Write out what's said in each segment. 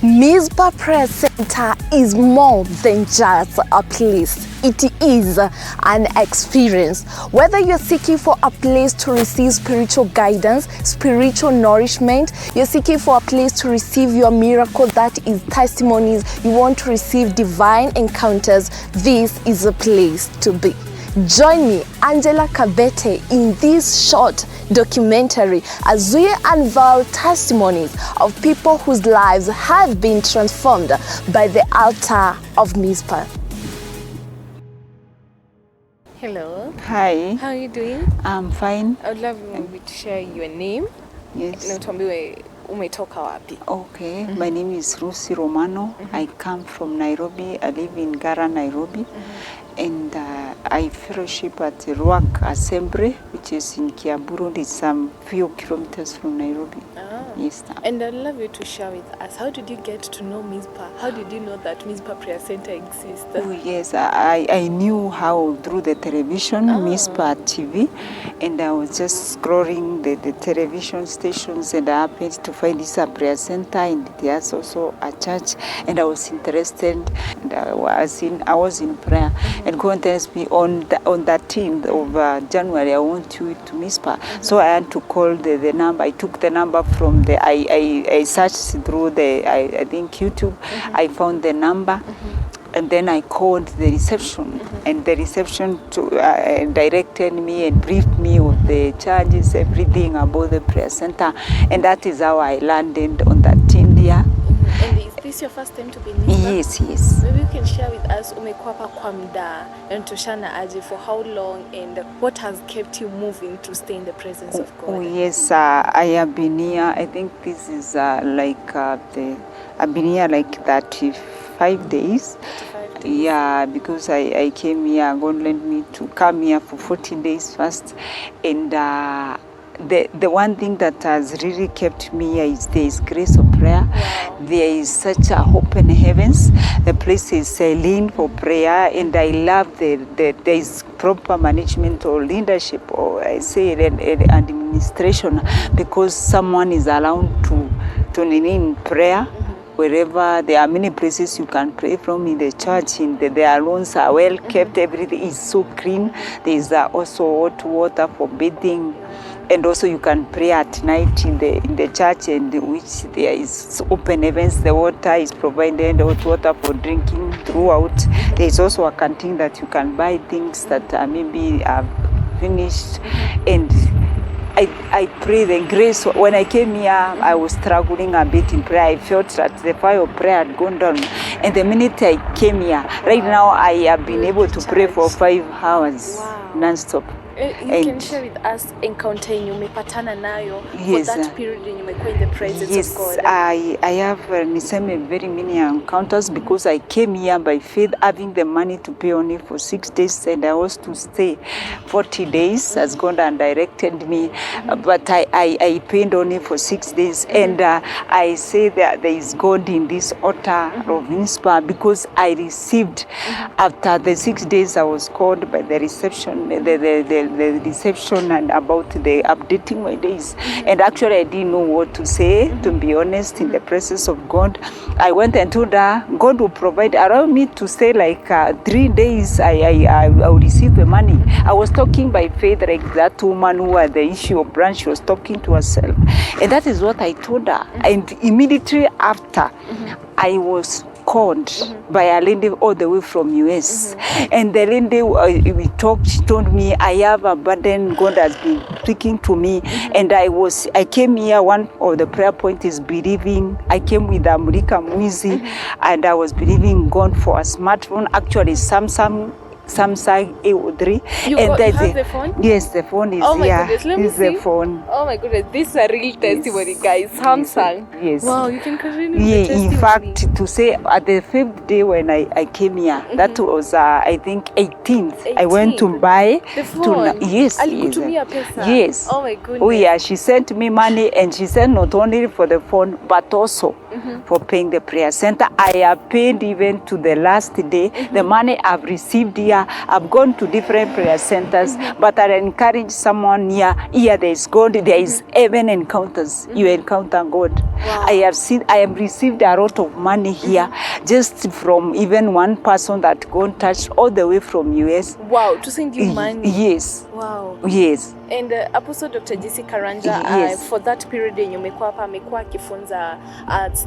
Mizpah Prayer Center is more than just a place. It is an experience. Whether you're seeking for a place to receive spiritual guidance, spiritual nourishment, you're seeking for a place to receive your miracle, that is testimonies, you want to receive divine encounters, this is a place to be. Join me, Angela Kabete, in this short documentary as we unveil testimonies of people whose lives have been transformed by the altar of Mispa. Hello. Hi. How are you doing? I'm fine. I would love you to share your name. Yes. Na utuambie umetoka wapi. Okay. My name is Romano. I come from Nairobi. I live in Gara, Nairobi. And I fellowship at the Ruak Assembly, which is in Kiaburu. It's some few kilometers from Nairobi. Yes. And I'd love you to share with us, how did you get to know Mizpah? How did you know that Mizpah Prayer Center exists? Oh, yes, I knew how through the television, Mispa TV, and I was just scrolling the television stations, and I happened to find this prayer center, and there's also a church, and I was interested, and I was in prayer, and God tells me on the 13th of January, I want you to Mispa. So I had to call the number. I took the number from I searched through I think YouTube. I found the number. And then I called the reception, and the reception directed me and briefed me of the charges, everything about the prayer center, and that is how I landed on that India. And is this your first time to be in Mispa? Yes. Maybe you can share with us, umekuwa hapa kwa muda, and toshana aje, for how long, and what has kept you moving to stay in the presence of God? Oh yes, I have been here. I think this is I've been here like 35 days. 35 days. Yeah, because I came here, God led me to come here for 14 days first. And the one thing that has really kept me here is there is grace of prayer. Wow. There is such a open heavens. The place is serene for prayer, and I love there is proper management or leadership, or I say administration, because someone is allowed to lean in prayer. Wherever there are many places you can pray from in the church, their rooms are well kept, everything is so clean. There is also hot water for bathing, and also you can pray at night in the church, and which there is open heavens. The water is provided, hot water for drinking throughout. There is also a canteen that you can buy things that maybe are finished, and I pray the grace. When I came here, I was struggling a bit in prayer. I felt that the fire of prayer had gone down. And the minute I came here, right now I have been able to pray for 5 hours non-stop. You can share with us encounter yenye umepatana nayo for that period yenye umekuwa in the presence of God. Yes, I have very many encounters, because I came here by faith, having the money to pay only for 6 days, and I was to stay 40 days as God had directed me. But I paid only for 6 days, and I say that there is God in this altar of Mispa, because I received after the 6 days. I was called by the reception, the reception, and about the updating my days, and actually I didn't know what to say, to be honest, in the presence of God. I went and told her God will provide, allow me to stay like 3 days. I will receive the money. I was talking by faith, like that woman who had the issue of branch. She was talking to herself, and that is what I told her. And immediately after, I was called by a lady all the way from US, and the lady we talked, she told me, I have a burden, God has been speaking to me, and I came here. One of the prayer point is believing. I came with Amrika Mwizi, and I was believing God for a smartphone, actually Samsung A03. You have the phone? Yes, the phone is here. Oh my here. goodness, let me see. The phone. Oh my goodness, this is a real testimony, guys. Samsung. Yes. Wow, you can continue. Yeah, in fact, to say at the 5th day when I came here, that was I think 18th. I went to buy the phone. Yes. Alikutumia pesa. Yes. Oh my goodness. Oh yeah, she sent me money, and she said not only for the phone but also for paying the prayer center. I have paid even to the last day. The money I've received here, I've gone to different prayer centers, but I encourage someone here there is God, there is heaven encounters. You encounter God. Wow. I have received a lot of money here, just from even one person that God touched all the way from US. Wow, to send you money. Yes. Wow. Yes. And Apostle Dr. Jesse Karanja, yes. For that period yenye umekuwa hapa amekuwa akifunza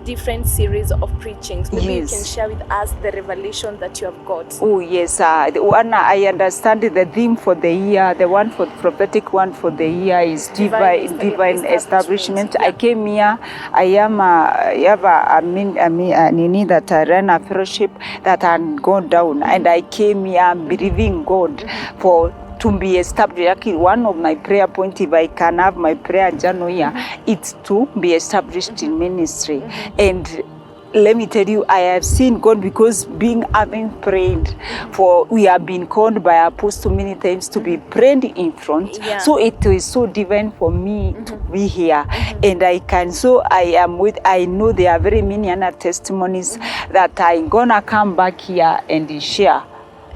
different series of preachings. Maybe you can share with us the revelation that you have got. Oh yes, the one I understand the theme for the year, the one for the prophetic one for the year is divine establishment. Yeah. I came here. I have a nini that I ran a fellowship that had gone down, and I came here believing God for to be established. Actually, one of my prayer points, if I can have my prayer journal here, it's to be established in ministry. And let me tell you, I have seen God, because having prayed for, we have been called by apostle many times to be prayed in front. Yeah. So it is so divine for me to be here. And I know there are very many other testimonies that I'm gonna come back here and share.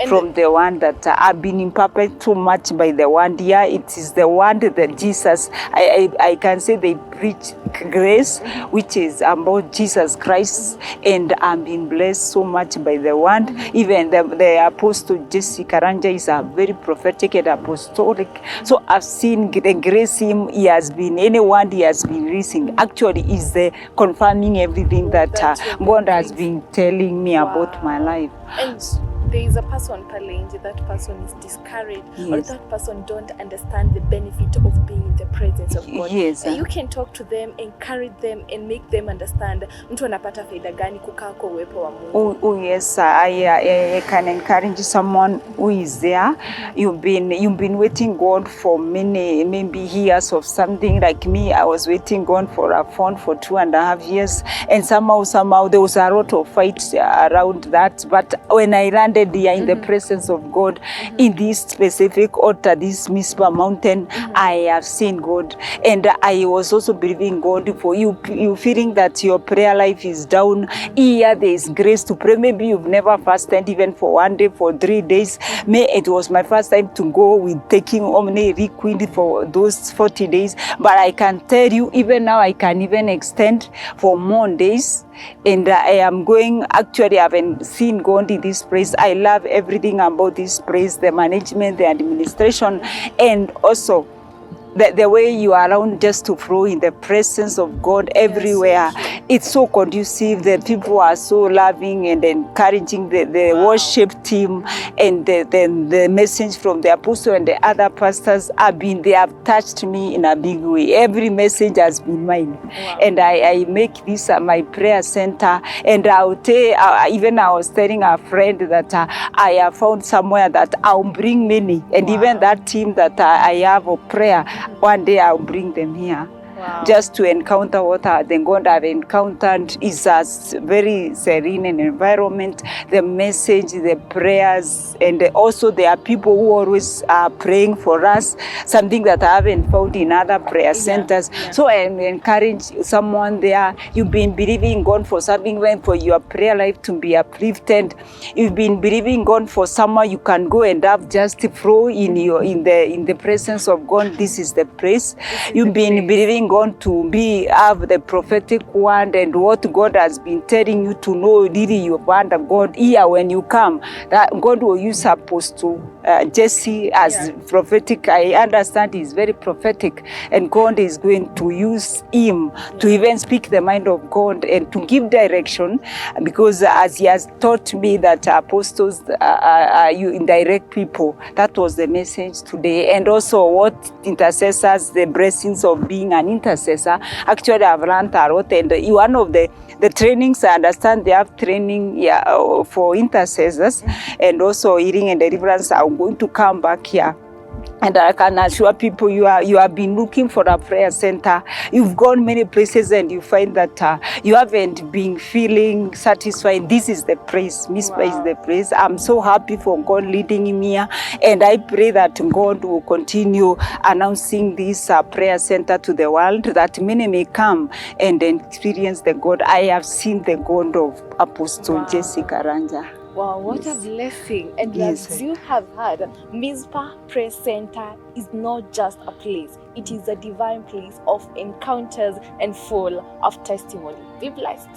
From the one that I've been impacted too much by the one. Yeah, it is the one that Jesus, I can say they preach grace, which is about Jesus Christ, and I'm being blessed so much by the one. Even the Apostle Jesse Karanja is a very prophetic and apostolic. So I've seen the grace he has been, anyone he has been releasing, actually is the confirming everything that God has been telling me about my life. And there is a person pale, that person is discouraged, or that person don't understand the benefit of being in the presence of God. Yes. You can talk to them, encourage them, and make them understand mtu anapata faida gani kukaa kwa uwepo wa Mungu. Oh yes, I can encourage someone who is there. You've been waiting God for maybe years of something. Like me, I was waiting God for a phone for 2.5 years, and somehow there was a lot of fights around that. But when I landed here in the presence of God, in this specific altar, this Mispa mountain, I have seen God. And I was also believing God for you feeling that your prayer life is down. Here there is grace to pray. Maybe you've never fasted even for 1 day, for 3 days. It was my first time to go with taking Omni Requid for those 40 days. But I can tell you, even now I can even extend for more days. And I am going, actually I haven't seen God in this place. I love everything about this place, the management, the administration, and also the way you are around just to flow in the presence of God everywhere. Yes, it's so conducive. The people are so loving and encouraging. The worship team and the message from the apostle and the other pastors they have touched me in a big way. Every message has been mine. And I make this my prayer center. And I'll tell, even I was telling a friend that I have found somewhere that I'll bring many. And even that team that I have of prayer, one day I'll bring them here. Just to encounter what the God I've encountered is a very serene environment. The message, the prayers, and also there are people who always are praying for us, something that I haven't found in other prayer centers. So I encourage someone there. You've been believing God for something, for your prayer life to be uplifted. You've been believing God for someone you can go and have just flow in the presence of God. This is the place. You've been believing God to have the prophetic word and what God has been telling you to know. Really, you want God here when you come. That God will use Apostle Jesse as prophetic. I understand he's very prophetic, and God is going to use him to even speak the mind of God and to give direction, because as he has taught me that apostles you indirect people. That was the message today. And also what intercessors, the blessings of being an intercessor. Actually, I've learned a lot, and one of the trainings, I understand they have training for intercessors, and also healing and deliverance. I'm going to come back here And I can assure people, you have been looking for a prayer center. You've gone many places and you find that you haven't been feeling satisfied. This is the place. Mispa is the place. I'm so happy for God leading me here. And I pray that God will continue announcing this prayer center to the world, that many may come and experience the God. I have seen the God of Apostle Jessica Ranja. Wow, what a blessing. And as you have heard, Mizpah Prayer Center is not just a place. It is a divine place of encounters and full of testimony. Be blessed.